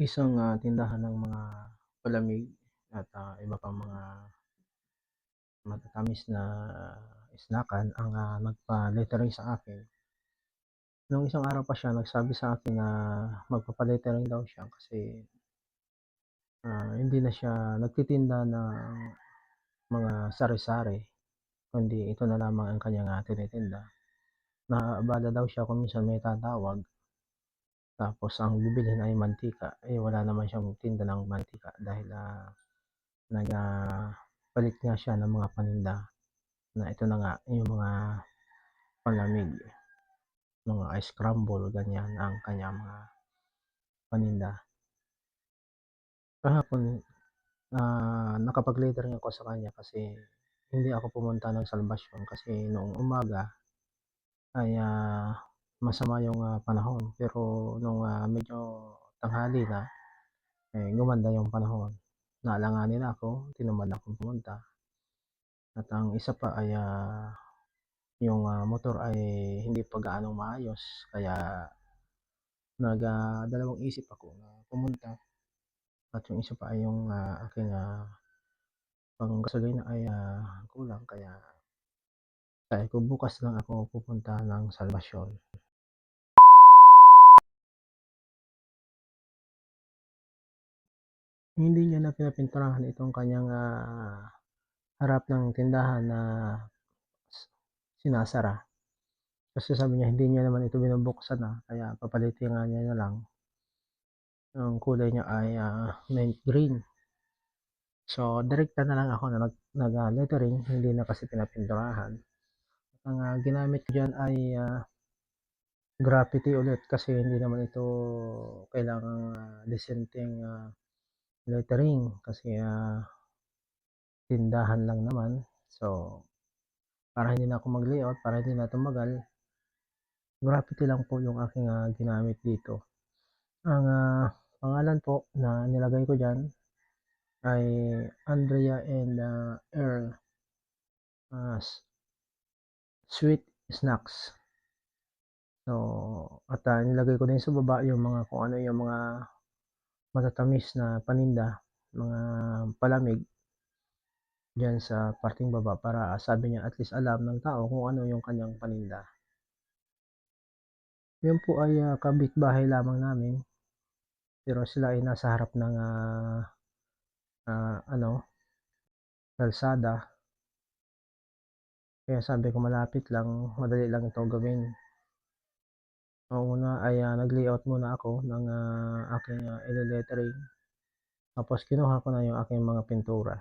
Isang, tindahan ng mga palamig at, iba pang mga matatamis na snackan ang, nagpa-lettering sa akin. Nung isang araw pa siya nagsabi sa akin na magpapa-lettering daw siya kasi, hindi na siya nagtitinda ng mga sari-sari, kundi ito na lamang ang kanyang, tinitinda. Naaabala daw siya kung minsan may tatawag, tapos ang bibilhin ay mantika, wala naman siyang tinda ng mantika dahil, palit nga siya ng mga paninda na ito na nga yung mga palamig, mga ice crumble ganyan ang kanyang mga paninda. Kahapon, nakapag-lettering ako sa kanya kasi hindi ako pumunta ng salbasyon kasi noong umaga ay, masama yung, panahon pero nung, medyo tanghali na, gumanda yung panahon. Naalanganin ako, tinamad akong pumunta at ang isa pa ay, yung, motor ay hindi pa gaanong maayos kaya dalawang isip ako na pumunta at yung isa pa ay yung, aking, panggasolina ay, kulang kaya sabi ko bukas lang ako pupunta ng salbasyon. Hindi niya na pinapinturahan itong kanyang, harap ng tindahan na sinasara. Kasi sabi niya hindi niya naman ito binubuksan, kaya papalitan nga niya na lang. Ang kulay niya ay, mint green. So, direkta na lang ako na nag-lettering, hindi na kasi pinapinturahan. Ang, ginamit ko diyan ay, graffiti ulit kasi hindi naman ito kailangang, disenteng, lettering kasi, tindahan lang naman. So, para hindi na ako mag-layout, para hindi na tumagal, graffiti lang po yung aking, ginamit dito. Ang, pangalan po na nilagay ko diyan ay Andrea and, Earl, Sweet Snacks. So, at, nilagay ko din sa baba yung mga kung ano yung mga matatamis na paninda, mga palamig diyan sa parteng baba para sabi niya at least alam ng tao kung ano yung kanyang paninda. Yun po ay, kapitbahay lamang namin, pero sila ay nasa harap ng, ano, kalsada. Kaya sabi ko malapit lang, madali lang ito gawin. Ang una ay, nag-layout muna ako ng, aking, ile-lettering. Tapos kinuha ko na yung aking mga pintura.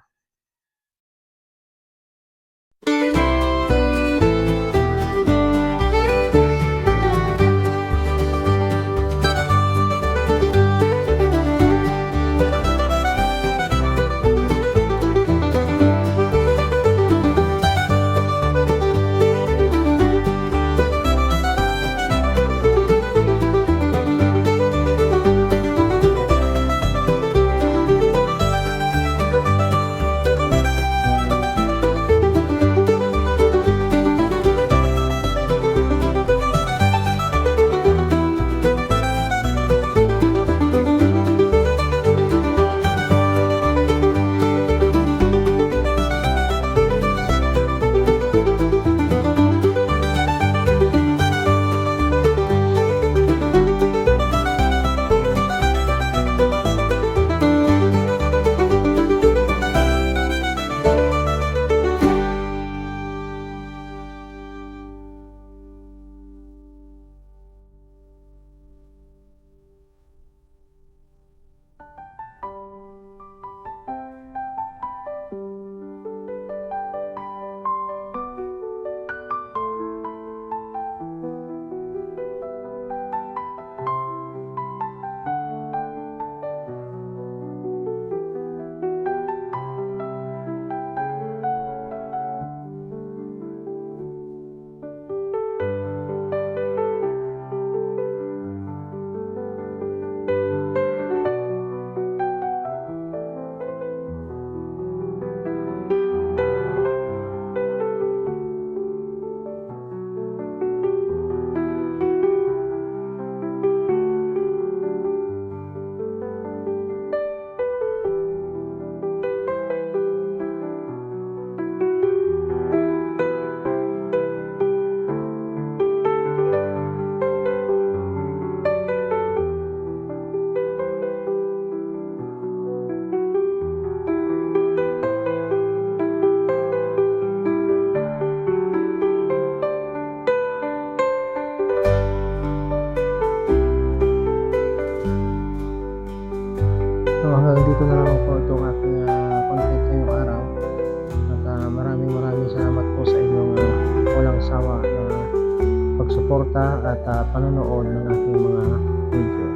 suporta at panonood ng aking mga video.